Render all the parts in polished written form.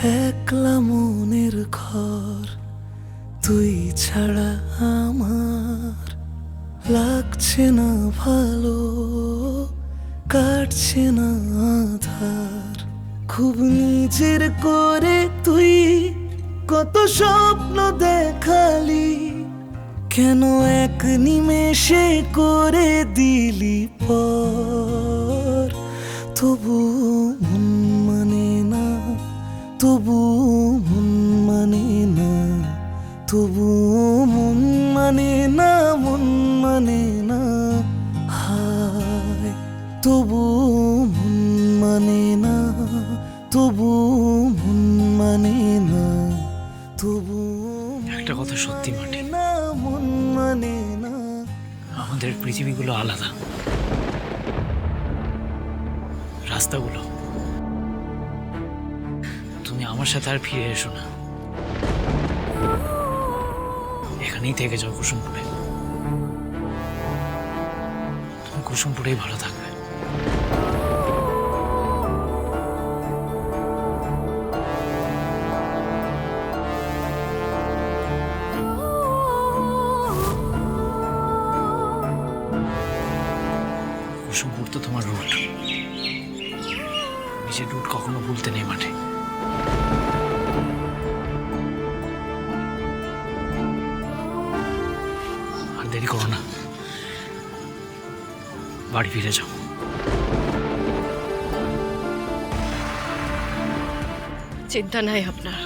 একলা মনের ঘর তুই ছাড়া আমার লাগছে না ভালো, কাটছে না আধার। খুব নিজের করে তুই কত স্বপ্ন দেখালি, কেন এক নিমেষে করে দিলি পর। তবু মন মানে না, তবু মন মানে না, তবু মন মানে না, মন মানে না। হায় তবু মন মানে না, তবু মন মানে না, তবু একটা কথা সত্যি মাটি, না মন মানে না। আমাদের পৃথিবীগুলো আলাদা, রাস্তাগুলো। তুমি আমার সাথে আর ফিরে এসো না, এখানেই থেকে যাও কুসুমপুরে। তুমি কুসুমপুরেই ভালো থাকবে। কুসুমপুর তো তোমার রুট, নিজের রুট কখনো ভুলতে নেই মাঠে। আর দেরি করো না, বাড়ি ফিরে যাও। চিন্তা নাই আপনার,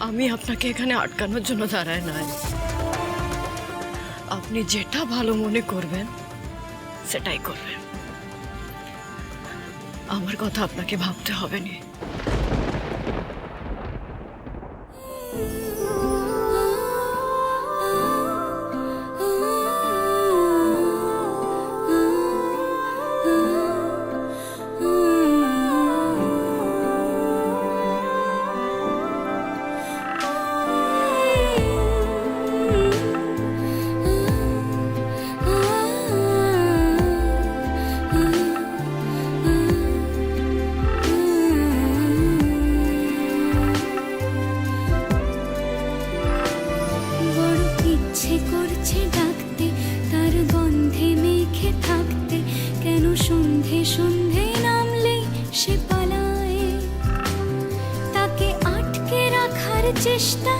আমি আপনাকে এখানে আটকানোর জন্য দাঁড়ায় নাই। আপনি যেটা ভালো মনে করবেন সেটাই করবেন, আমার কথা আপনাকে ভাবতে হবে না। করছে ডাকতে, তার গন্ধে মেখে থাকতে, কেন সন্ধে সন্ধে নামলে সে পালায়। তাকে আটকে রাখার চেষ্টা